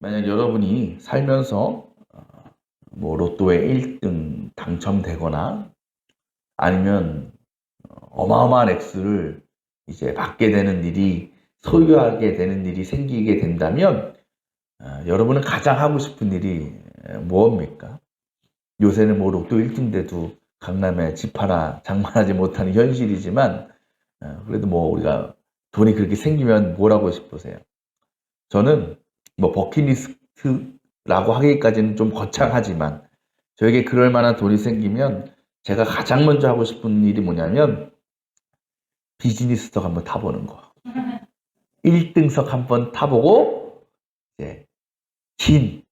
만약 여러분이 살면서 뭐 로또에 1등 당첨되거나 아니면 어마어마한 액수를 이제 받게 되는 일이 소유하게 되는 일이 생기게 된다면 여러분은 가장 하고 싶은 일이 무엇입니까? 요새는 뭐 로또 1등 돼도 강남에 집 하나 장만하지 못하는 현실이지만 그래도 뭐 우리가 돈이 그렇게 생기면 뭘 하고 싶으세요? 저는 뭐 버킷리스트라고 하기까지는 좀 거창하지만 저에게 그럴 만한 돈이 생기면 제가 가장 먼저 하고 싶은 일이 뭐냐면 비즈니스석 한번 타보는 거. 1등석 한번 타보고 이제 긴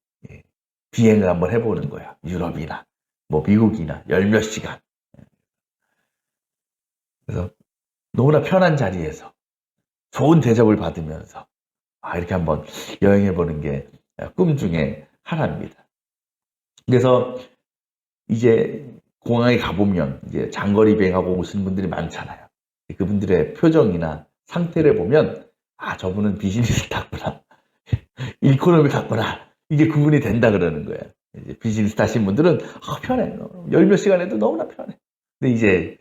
비행을 한번 해보는 거야. 유럽이나 뭐 미국이나 열 몇 시간. 그래서 너무나 편한 자리에서 좋은 대접을 받으면서 이렇게 한번 여행해보는 게 꿈 중에 하나입니다. 그래서 이제 공항에 가보면 이제 장거리 비행하고 오시는 분들이 많잖아요. 그분들의 표정이나 상태를 보면 저분은 비즈니스 탔구나. 이코노미 탔구나. 이게 구분이 된다 그러는 거예요. 이제 비즈니스 타신 분들은 편해. 열 몇 시간 해도 너무나 편해. 근데 이제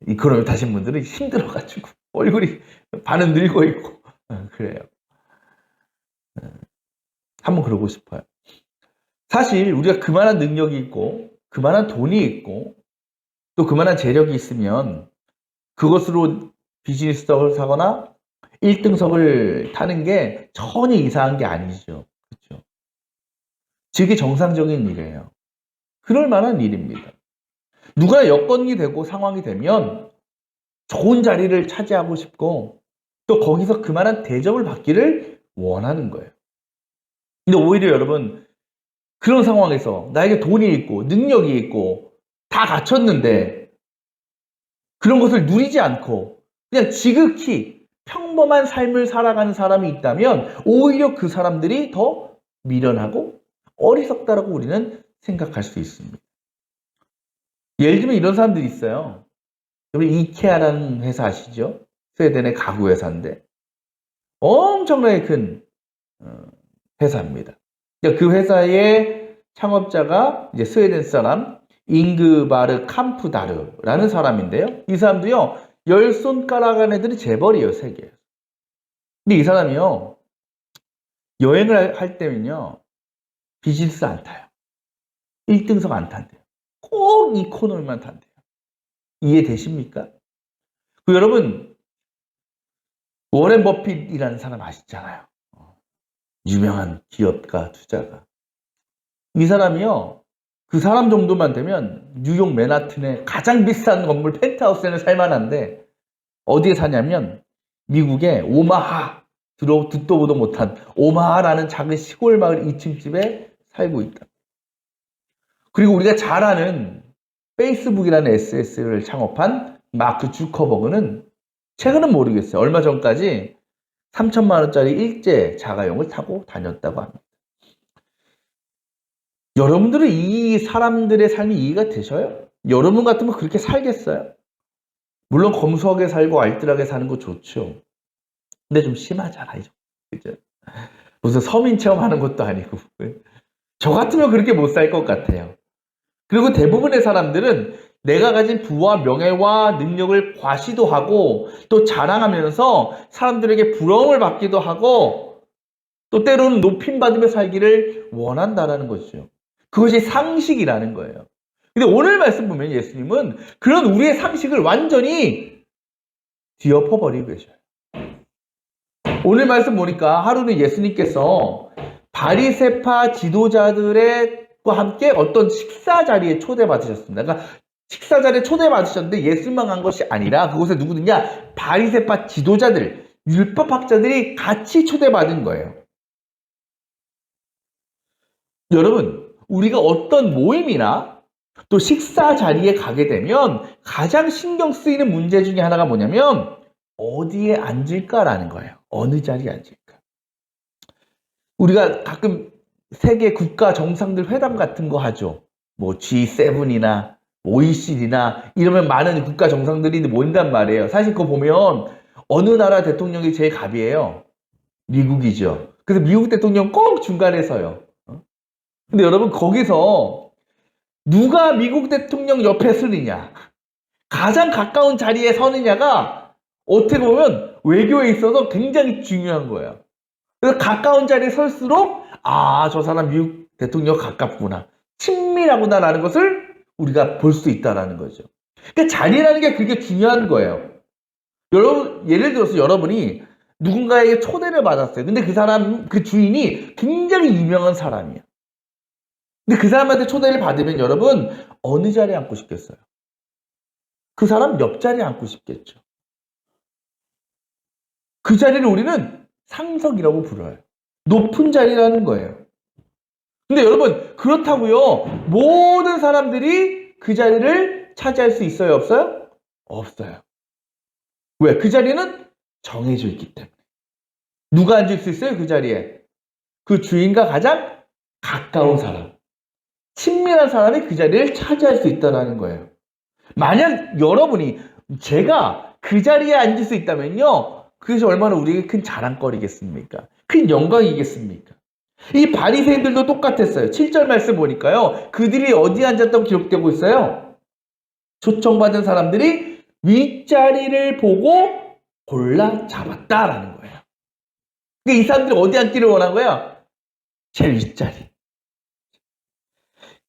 이코노미 타신 분들은 힘들어가지고 얼굴이 반은 늙어 있고 그래요. 한번 그러고 싶어요. 사실 우리가 그만한 능력이 있고 그만한 돈이 있고 또 그만한 재력이 있으면 그것으로 비즈니스석을 사거나 1등석을 타는 게 전혀 이상한 게 아니죠. 그렇죠? 되게 정상적인 일이에요. 그럴 만한 일입니다. 누구나 여건이 되고 상황이 되면 좋은 자리를 차지하고 싶고 또 거기서 그만한 대접을 받기를 원하는 거예요. 근데 오히려 여러분 그런 상황에서 나에게 돈이 있고 능력이 있고 다 갖췄는데 그런 것을 누리지 않고 그냥 지극히 평범한 삶을 살아가는 사람이 있다면 오히려 그 사람들이 더 미련하고 어리석다라고 우리는 생각할 수 있습니다. 예를 들면 이런 사람들이 있어요. 여러분 이케아라는 회사 아시죠? 스웨덴의 가구 회사인데 엄청나게 큰 회사입니다. 그 회사의 창업자가 이제 스웨덴 사람 잉그바르 캄프다르라는 사람인데요. 이 사람도요, 10손가락 안에 들이 재벌이에요, 세계에서. 근데 이 사람이요, 여행을 할 때면요, 비즈니스 안 타요. 1등석 안 탄대요. 꼭 이코노미만 탄대요. 이해되십니까? 여러분, 워렌 버핏이라는 사람 아시잖아요. 유명한 기업가, 투자가. 이 사람이요, 그 사람 정도만 되면 뉴욕 맨하튼의 가장 비싼 건물 펜트하우스에는 살만한데 어디에 사냐면 미국의 오마하, 듣도 보도 못한 오마하라는 작은 시골 마을 2층 집에 살고 있다. 그리고 우리가 잘 아는 페이스북이라는 SNS를 창업한 마크 주커버그는 최근은 모르겠어요. 얼마 전까지 3천만 원짜리 일제 자가용을 타고 다녔다고 합니다. 여러분들은 이 사람들의 삶이 이해가 되셔요? 여러분 같으면 그렇게 살겠어요? 물론 검소하게 살고 알뜰하게 사는 거 좋죠. 근데 좀 심하잖아요. 그죠? 무슨 서민 체험하는 것도 아니고. 저 같으면 그렇게 못 살 것 같아요. 그리고 대부분의 사람들은 내가 가진 부와 명예와 능력을 과시도 하고 또 자랑하면서 사람들에게 부러움을 받기도 하고 또 때로는 높임받으며 살기를 원한다라는 것이죠. 그것이 상식이라는 거예요. 근데 오늘 말씀 보면 예수님은 그런 우리의 상식을 완전히 뒤엎어버리고 계셔요. 오늘 말씀 보니까 하루는 예수님께서 바리새파 지도자들과 함께 어떤 식사 자리에 초대받으셨습니다. 그러니까 식사 자리에 초대받으셨는데 예수님만 간 것이 아니라 그곳에 누구느냐? 바리새파 지도자들, 율법학자들이 같이 초대받은 거예요. 여러분, 우리가 어떤 모임이나 또 식사 자리에 가게 되면 가장 신경 쓰이는 문제 중에 하나가 뭐냐면 어디에 앉을까라는 거예요. 어느 자리에 앉을까. 우리가 가끔 세계 국가 정상들 회담 같은 거 하죠. 뭐 G7이나 OECD나 이러면 많은 국가 정상들이 모인단 말이에요. 사실 그거 보면 어느 나라 대통령이 제일 갑이에요? 미국이죠. 그래서 미국 대통령 꼭 중간에 서요. 근데 여러분, 거기서 누가 미국 대통령 옆에 서느냐, 가장 가까운 자리에 서느냐가 어떻게 보면 외교에 있어서 굉장히 중요한 거예요. 그래서 가까운 자리에 설수록 저 사람 미국 대통령 가깝구나, 친밀하구나라는 것을 우리가 볼 수 있다라는 거죠. 그러니까 자리라는 게 그게 중요한 거예요. 여러분, 예를 들어서 여러분이 누군가에게 초대를 받았어요. 근데 그 사람, 그 주인이 굉장히 유명한 사람이에요. 근데 그 사람한테 초대를 받으면 여러분, 어느 자리에 앉고 싶겠어요? 그 사람 옆자리에 앉고 싶겠죠. 그 자리를 우리는 상석이라고 불러요. 높은 자리라는 거예요. 근데 여러분, 그렇다고요, 모든 사람들이 그 자리를 차지할 수 있어요, 없어요? 없어요. 왜? 그 자리는 정해져 있기 때문에. 누가 앉을 수 있어요, 그 자리에? 그 주인과 가장 가까운 사람, 친밀한 사람이 그 자리를 차지할 수 있다는 거예요. 만약 여러분이, 제가 그 자리에 앉을 수 있다면요, 그것이 얼마나 우리에게 큰 자랑거리겠습니까? 큰 영광이겠습니까? 이 바리새인들도 똑같았어요. 7절 말씀 보니까요, 그들이 어디에 앉았다고 기록되고 있어요? 초청받은 사람들이 윗자리를 보고 골라 잡았다라는 거예요. 그러니까 이 사람들이 어디 앉기를 원한 거야? 제일 윗자리.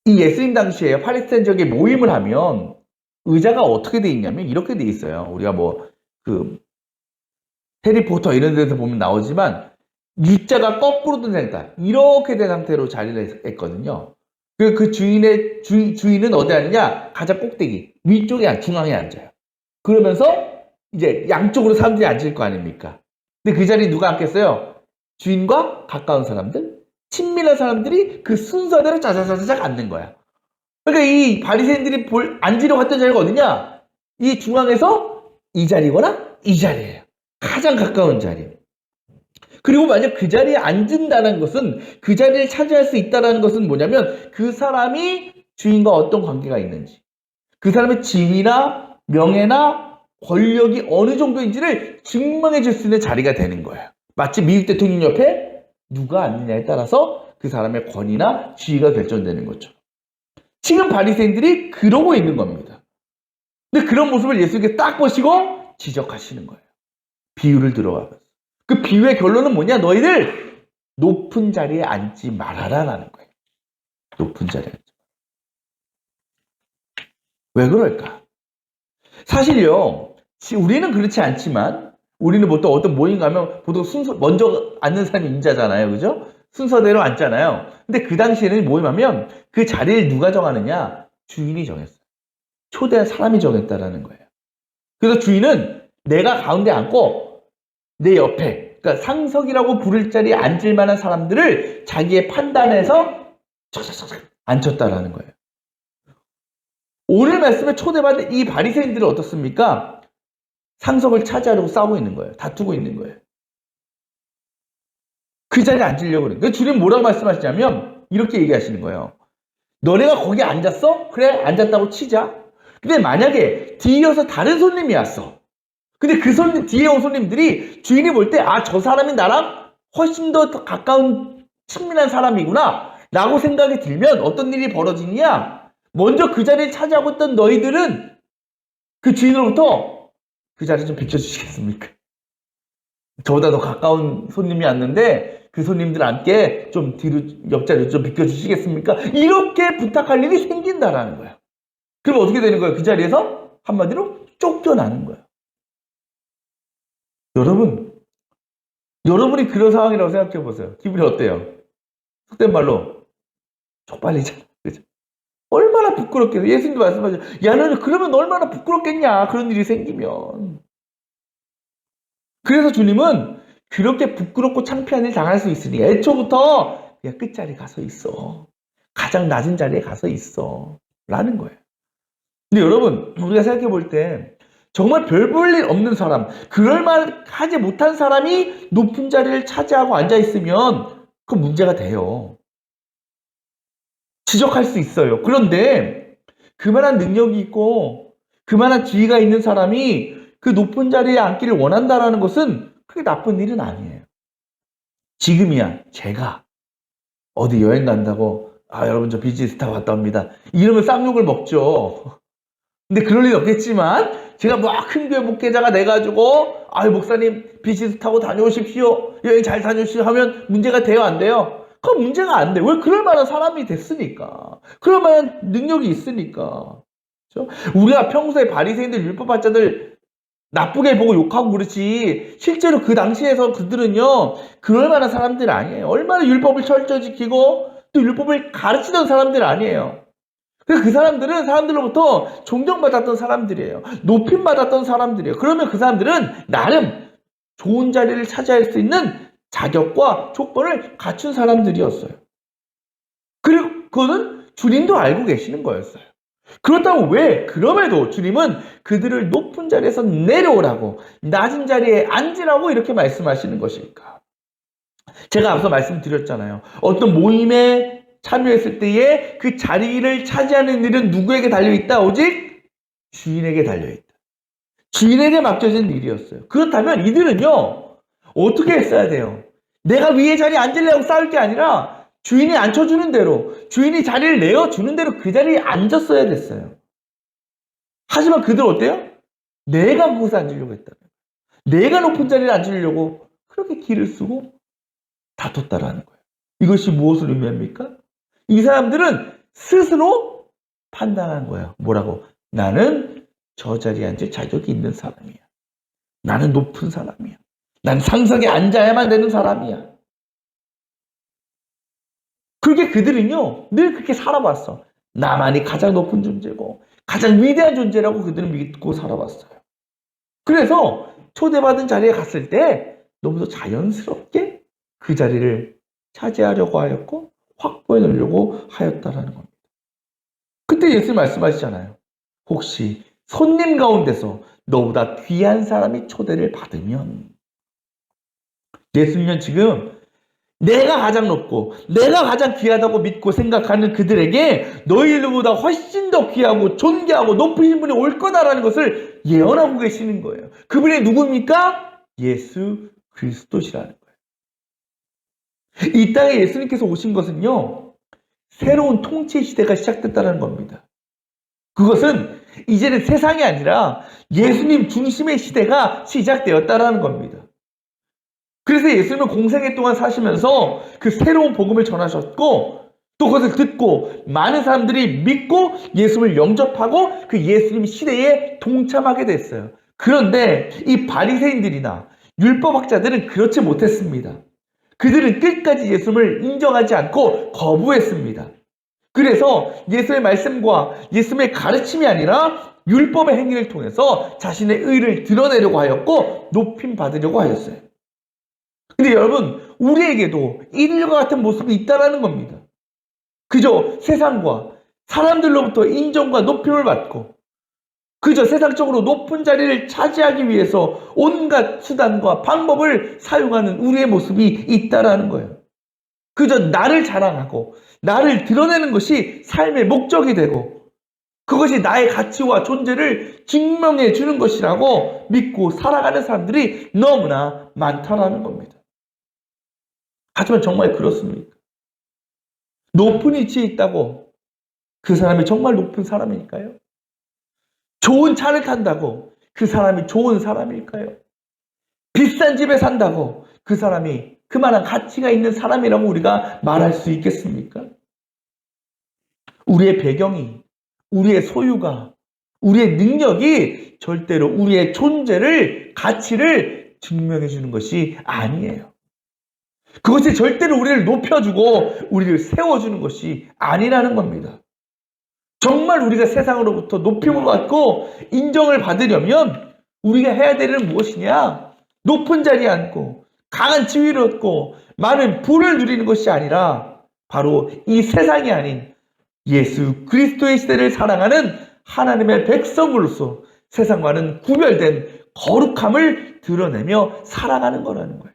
이 예수님 당시에 팔레스타인 지역에 모임을 하면 의자가 어떻게 돼 있냐면 이렇게 돼 있어요. 우리가 해리포터 이런 데서 보면 나오지만 U자가 거꾸로 된 상태, 이렇게 된 상태로 자리를 했거든요. 그 주인은 어디 앉느냐? 가장 꼭대기 위쪽에, 중앙에 앉아요. 그러면서 이제 양쪽으로 사람들이 앉을 거 아닙니까? 근데 그 자리에 누가 앉겠어요? 주인과 가까운 사람들, 친밀한 사람들이 그 순서대로 짜자자자작 앉는 거야. 그러니까 이 바리새인들이 앉으려고 했던 자리가 어디냐? 이 중앙에서 이 자리거나 이 자리예요. 가장 가까운 자리. 그리고 만약 그 자리에 앉는다는 것은, 그 자리를 차지할 수 있다는 것은 뭐냐면, 그 사람이 주인과 어떤 관계가 있는지, 그 사람의 지위나 명예나 권력이 어느 정도인지를 증명해 줄 수 있는 자리가 되는 거예요. 마치 미국 대통령 옆에 누가 앉느냐에 따라서 그 사람의 권위나 지위가 결정되는 것처럼. 지금 바리새인들이 그러고 있는 겁니다. 근데 그런 모습을 예수님께 딱 보시고 지적하시는 거예요. 비유를 들어가면서. 그 비유의 결론은 뭐냐? 너희들 높은 자리에 앉지 말아라라는 거예요. 높은 자리에 앉지 말아라. 왜 그럴까? 사실요, 우리는 그렇지 않지만, 우리는 보통 어떤 모임 가면 보통 먼저 앉는 사람이 임자잖아요. 그죠? 순서대로 앉잖아요. 근데 그 당시에는 모임하면 그 자리를 누가 정하느냐? 주인이 정했어요. 초대한 사람이 정했다라는 거예요. 그래서 주인은 내가 가운데 앉고 내 옆에, 그러니까 상석이라고 부를 자리에 앉을 만한 사람들을 자기의 판단해서 앉혔다라는 거예요. 오늘 말씀에 초대받은 이 바리새인들은 어떻습니까? 상석을 차지하려고 싸우고 있는 거예요. 다투고 있는 거예요. 그 자리에 앉으려고 그래요. 그러니까 주님 뭐라고 말씀하시냐면 이렇게 얘기하시는 거예요. 너네가 거기 앉았어? 그래, 앉았다고 치자. 근데 만약에 뒤에 이어서 다른 손님이 왔어. 근데 그 뒤에 온 손님들이 주인이 볼 때, 저 사람이 나랑 훨씬 더 가까운 친밀한 사람이구나 라고 생각이 들면 어떤 일이 벌어지느냐? 먼저 그 자리를 차지하고 있던 너희들은 그 주인으로부터 그 자리 좀 비켜주시겠습니까? 저보다 더 가까운 손님이 왔는데 그 손님들 앉게 좀 뒤로, 옆자리를 좀 비켜주시겠습니까? 이렇게 부탁할 일이 생긴다라는 거예요. 그럼 어떻게 되는 거예요? 그 자리에서 한마디로 쫓겨나는 거예요. 여러분이 그런 상황이라고 생각해 보세요. 기분이 어때요? 속된 말로 쪽팔리잖아. 그죠? 얼마나 부끄럽겠어. 예수님도 말씀하죠. 야, 너는 그러면 얼마나 부끄럽겠냐. 그런 일이 생기면. 그래서 주님은 그렇게 부끄럽고 창피한 일 당할 수 있으니 애초부터 그냥 끝자리 가서 있어. 가장 낮은 자리에 가서 있어. 라는 거예요. 근데 여러분, 우리가 생각해 볼 때 정말 별 볼 일 없는 사람, 그럴 말 하지 못한 사람이 높은 자리를 차지하고 앉아있으면 그 문제가 돼요. 지적할 수 있어요. 그런데 그만한 능력이 있고 그만한 지위가 있는 사람이 그 높은 자리에 앉기를 원한다는 것은 그게 나쁜 일은 아니에요. 지금이야 제가 어디 여행 간다고 여러분 저 비즈니스 타고 갔다 옵니다 이러면 쌍욕을 먹죠. 근데 그럴 일 없겠지만 제가 막 큰 교회 목회자가 돼가지고 목사님 비즈니스 타고 다녀오십시오 여행 잘 다녀오십시오 하면 문제가 돼요 안 돼요? 그건 문제가 안 돼. 왜? 그럴 만한 사람이 됐으니까. 그럴 만한 능력이 있으니까. 그렇죠? 우리가 평소에 바리새인들 율법학자들 나쁘게 보고 욕하고 그렇지 실제로 그 당시에서 그들은요 그럴 만한 사람들 아니에요. 얼마나 율법을 철저히 지키고 또 율법을 가르치던 사람들 아니에요. 그 사람들은 사람들로부터 존경받았던 사람들이에요. 높임받았던 사람들이에요. 그러면 그 사람들은 나름 좋은 자리를 차지할 수 있는 자격과 조건을 갖춘 사람들이었어요. 그리고 그거는 주님도 알고 계시는 거였어요. 그렇다고 왜 그럼에도 주님은 그들을 높은 자리에서 내려오라고 낮은 자리에 앉으라고 이렇게 말씀하시는 것일까? 제가 앞서 말씀드렸잖아요. 어떤 모임에 참여했을 때에 그 자리를 차지하는 일은 누구에게 달려있다? 오직 주인에게 달려있다. 주인에게 맡겨진 일이었어요. 그렇다면 이들은요 어떻게 했어야 돼요? 내가 위에 자리에 앉으려고 싸울 게 아니라 주인이 앉혀주는 대로 주인이 자리를 내어주는 대로 그 자리에 앉았어야 됐어요. 하지만 그들 어때요? 내가 그곳에 앉으려고 했다. 내가 높은 자리에 앉으려고 그렇게 길을 쓰고 다퉜다라는 거예요. 이것이 무엇을 의미합니까? 이 사람들은 스스로 판단한 거예요. 뭐라고? 나는 저 자리에 앉을 자격이 있는 사람이야. 나는 높은 사람이야. 난 상석에 앉아야만 되는 사람이야. 그렇게 그들은요 늘 그렇게 살아왔어. 나만이 가장 높은 존재고 가장 위대한 존재라고 그들은 믿고 살아왔어요. 그래서 초대받은 자리에 갔을 때 너무도 자연스럽게 그 자리를 차지하려고 하였고 확보해 놓으려고 하였다라는 겁니다. 그때 예수님 말씀하시잖아요. 혹시 손님 가운데서 너보다 귀한 사람이 초대를 받으면, 예수님은 지금 내가 가장 높고 내가 가장 귀하다고 믿고 생각하는 그들에게 너희들보다 훨씬 더 귀하고 존귀하고 높으신 분이 올 거다라는 것을 예언하고 계시는 거예요. 그분이 누굽니까? 예수 그리스도시라는 거예요. 이 땅에 예수님께서 오신 것은요 새로운 통치 시대가 시작됐다는 겁니다. 그것은 이제는 세상이 아니라 예수님 중심의 시대가 시작되었다는 겁니다. 그래서 예수님은 공생애 동안 사시면서 그 새로운 복음을 전하셨고 또 그것을 듣고 많은 사람들이 믿고 예수님을 영접하고 그 예수님 시대에 동참하게 됐어요. 그런데 이 바리새인들이나 율법학자들은 그렇지 못했습니다. 그들은 끝까지 예수님을 인정하지 않고 거부했습니다. 그래서 예수의 말씀과 예수의 가르침이 아니라 율법의 행위를 통해서 자신의 의를 드러내려고 하였고 높임 받으려고 하였어요. 근데 여러분 우리에게도 이들과 같은 모습이 있다는 겁니다. 그저 세상과 사람들로부터 인정과 높임을 받고 그저 세상적으로 높은 자리를 차지하기 위해서 온갖 수단과 방법을 사용하는 우리의 모습이 있다는 거예요. 그저 나를 자랑하고 나를 드러내는 것이 삶의 목적이 되고 그것이 나의 가치와 존재를 증명해 주는 것이라고 믿고 살아가는 사람들이 너무나 많다는 겁니다. 하지만 정말 그렇습니까? 높은 위치에 있다고 그 사람이 정말 높은 사람일까요? 좋은 차를 탄다고 그 사람이 좋은 사람일까요? 비싼 집에 산다고 그 사람이 그만한 가치가 있는 사람이라고 우리가 말할 수 있겠습니까? 우리의 배경이, 우리의 소유가, 우리의 능력이 절대로 우리의 존재를, 가치를 증명해 주는 것이 아니에요. 그것이 절대로 우리를 높여주고 우리를 세워주는 것이 아니라는 겁니다. 정말 우리가 세상으로부터 높임을 받고 인정을 받으려면 우리가 해야 될 일은 무엇이냐? 높은 자리에 앉고 강한 지위를 얻고 많은 부를 누리는 것이 아니라 바로 이 세상이 아닌 예수 그리스도의 시대를 사랑하는 하나님의 백성으로서 세상과는 구별된 거룩함을 드러내며 살아가는 거라는 거예요.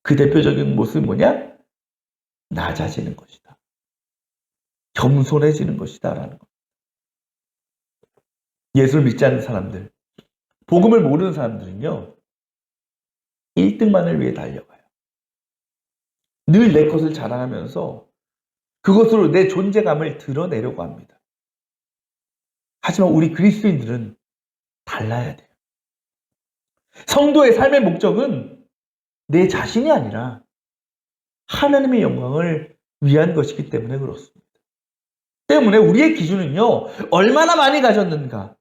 그 대표적인 모습은 뭐냐? 낮아지는 것이다. 겸손해지는 것이다 라는 것. 예수를 믿지 않는 사람들, 복음을 모르는 사람들은요 1등만을 위해 달려가요. 늘 내 것을 자랑하면서 그것으로 내 존재감을 드러내려고 합니다. 하지만 우리 그리스도인들은 달라야 돼요. 성도의 삶의 목적은 내 자신이 아니라 하나님의 영광을 위한 것이기 때문에 그렇습니다. 때문에 우리의 기준은요, 얼마나 많이 가졌는가,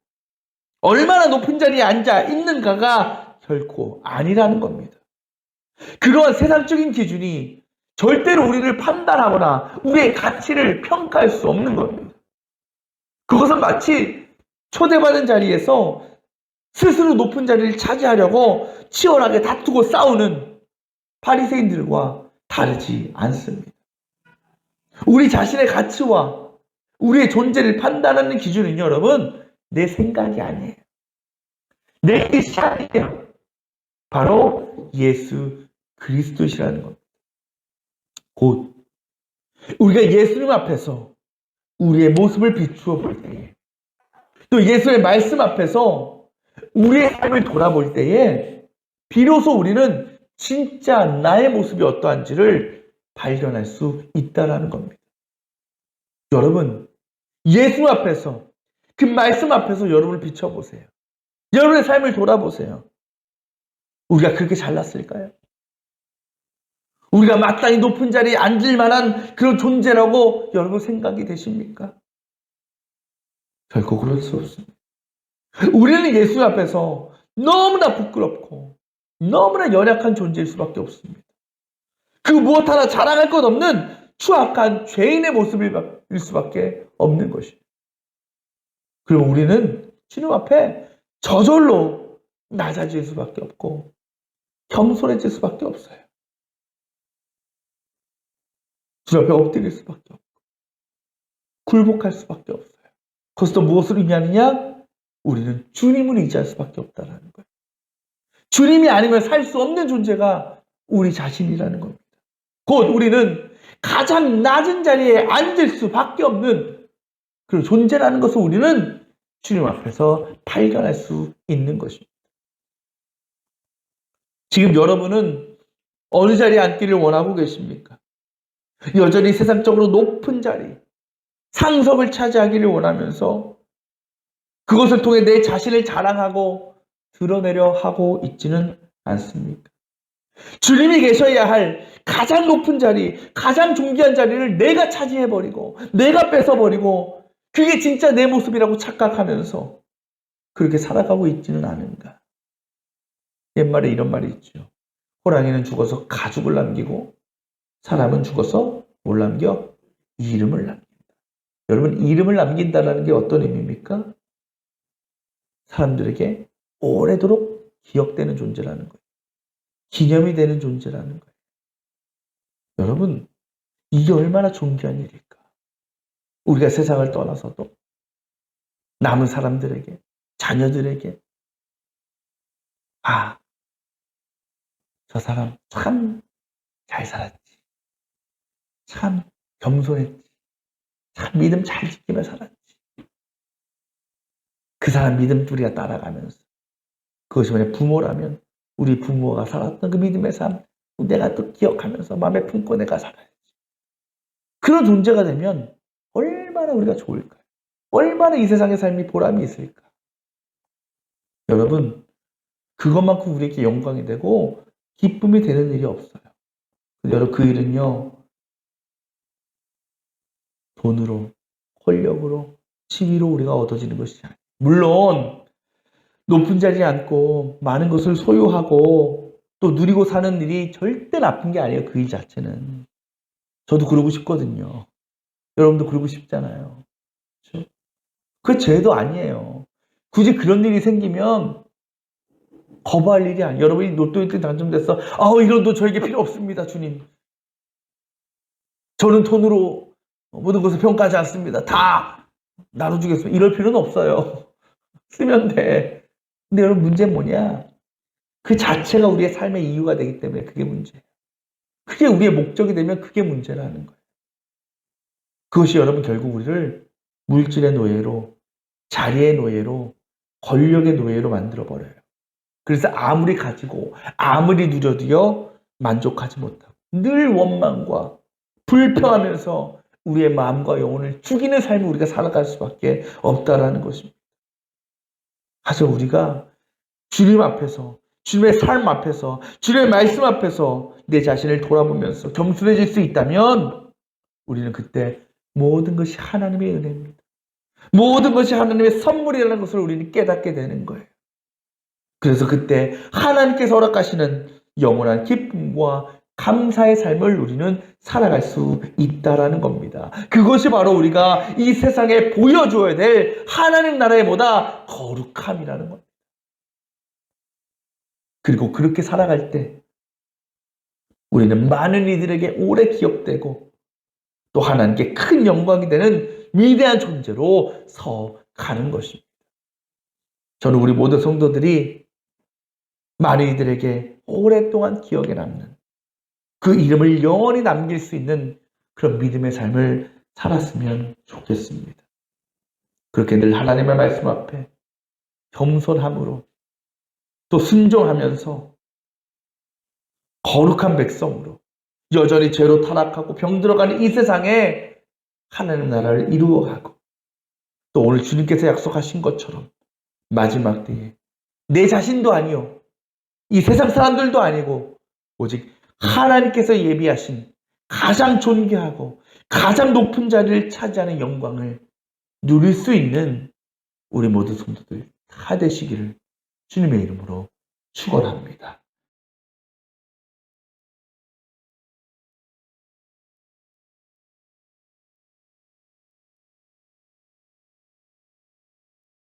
얼마나 높은 자리에 앉아 있는가가 결코 아니라는 겁니다. 그러한 세상적인 기준이 절대로 우리를 판단하거나 우리의 가치를 평가할 수 없는 겁니다. 그것은 마치 초대받은 자리에서 스스로 높은 자리를 차지하려고 치열하게 다투고 싸우는 바리새인들과 다르지 않습니다. 우리 자신의 가치와 우리의 존재를 판단하는 기준은 여러분, 내 생각이 아니에요. 내 뜻이 아니에요. 바로 예수 그리스도시라는 겁니다. 곧 우리가 예수님 앞에서 우리의 모습을 비추어 볼 때에, 또 예수의 말씀 앞에서 우리의 삶을 돌아볼 때에 비로소 우리는 진짜 나의 모습이 어떠한지를 발견할 수 있다는 겁니다. 여러분, 예수 앞에서, 그 말씀 앞에서 여러분을 비춰보세요. 여러분의 삶을 돌아보세요. 우리가 그렇게 잘났을까요? 우리가 마땅히 높은 자리에 앉을 만한 그런 존재라고 여러분 생각이 되십니까? 결코 그럴 수 없습니다. 우리는 예수 앞에서 너무나 부끄럽고 너무나 연약한 존재일 수밖에 없습니다. 그 무엇 하나 자랑할 것 없는 추악한 죄인의 모습일 수밖에 없는 것이에요. 그리고 우리는 주님 앞에 저절로 낮아질 수밖에 없고 겸손해질 수밖에 없어요. 주님 앞에 엎드릴 수밖에 없고 굴복할 수밖에 없어요. 그것도 무엇을 의미하느냐? 우리는 주님을 의지할 수밖에 없다는 거예요. 주님이 아니면 살 수 없는 존재가 우리 자신이라는 겁니다. 곧 우리는 가장 낮은 자리에 앉을 수밖에 없는 그런 존재라는 것을 우리는 주님 앞에서 발견할 수 있는 것입니다. 지금 여러분은 어느 자리에 앉기를 원하고 계십니까? 여전히 세상적으로 높은 자리, 상석을 차지하기를 원하면서 그것을 통해 내 자신을 자랑하고 드러내려 하고 있지는 않습니까? 주님이 계셔야 할 가장 높은 자리, 가장 존귀한 자리를 내가 차지해버리고 내가 뺏어버리고 그게 진짜 내 모습이라고 착각하면서 그렇게 살아가고 있지는 않은가? 옛말에 이런 말이 있죠. 호랑이는 죽어서 가죽을 남기고 사람은 죽어서 뭘 남겨? 이름을 남긴다. 여러분, 이름을 남긴다는 게 어떤 의미입니까? 사람들에게 오래도록 기억되는 존재라는 거예요. 기념이 되는 존재라는 거예요. 여러분, 이게 얼마나 존귀한 일일까? 우리가 세상을 떠나서도 남은 사람들에게, 자녀들에게 아, 저 사람 참 잘 살았지. 참 겸손했지. 참 믿음 잘 지키며 살았지. 그 사람 믿음 우리가 따라가면서 그것이 만약 부모라면 우리 부모가 살았던 그 믿음의 삶 내가 또 기억하면서 마음에 품고 내가 살아야지. 그런 존재가 되면 얼마나 우리가 좋을까요? 얼마나 이 세상의 삶이 보람이 있을까? 여러분, 그것만큼 우리에게 영광이 되고 기쁨이 되는 일이 없어요. 여러분, 그 일은요, 돈으로, 권력으로, 지위로 우리가 얻어지는 것이 아니에요. 물론 높은 자리에 앉고 많은 것을 소유하고 또 누리고 사는 일이 절대 나쁜 게 아니에요. 그 일 자체는. 저도 그러고 싶거든요. 여러분도 그러고 싶잖아요. 그렇죠? 그게 죄도 아니에요. 굳이 그런 일이 생기면 거부할 일이 아니에요. 여러분이 로또 1등 당첨됐어. 이런 돈 저에게 필요 없습니다, 주님. 저는 돈으로 모든 것을 평가하지 않습니다. 다 나눠주겠습니다. 이럴 필요는 없어요. 쓰면 돼. 근데 여러분, 문제는 뭐냐? 그 자체가 우리의 삶의 이유가 되기 때문에 그게 문제예요. 그게 우리의 목적이 되면 그게 문제라는 거예요. 그것이 여러분 결국 우리를 물질의 노예로, 자리의 노예로, 권력의 노예로 만들어버려요. 그래서 아무리 가지고 아무리 누려도요 만족하지 못하고 늘 원망과 불평하면서 우리의 마음과 영혼을 죽이는 삶을 우리가 살아갈 수밖에 없다라는 것입니다. 하지만 우리가 주님 앞에서, 주님의 삶 앞에서, 주님의 말씀 앞에서 내 자신을 돌아보면서 겸손해질 수 있다면 우리는 그때 모든 것이 하나님의 은혜입니다. 모든 것이 하나님의 선물이라는 것을 우리는 깨닫게 되는 거예요. 그래서 그때 하나님께서 허락하시는 영원한 기쁨과 감사의 삶을 우리는 살아갈 수 있다라는 겁니다. 그것이 바로 우리가 이 세상에 보여줘야 될 하나님 나라의 보다 거룩함이라는 겁니다. 그리고 그렇게 살아갈 때 우리는 많은 이들에게 오래 기억되고 또 하나님께 큰 영광이 되는 위대한 존재로 서가는 것입니다. 저는 우리 모든 성도들이 많은 이들에게 오랫동안 기억에 남는 그 이름을 영원히 남길 수 있는 그런 믿음의 삶을 살았으면 좋겠습니다. 그렇게 늘 하나님의 말씀 앞에 겸손함으로 또 순종하면서 거룩한 백성으로 여전히 죄로 타락하고 병들어가는 이 세상에 하나님 나라를 이루어가고 또 오늘 주님께서 약속하신 것처럼 마지막 때에 내 자신도 아니요 이 세상 사람들도 아니고 오직 하나님께서 예비하신 가장 존귀하고 가장 높은 자리를 차지하는 영광을 누릴 수 있는 우리 모든 성도들 다 되시기를 주님의 이름으로 축원합니다.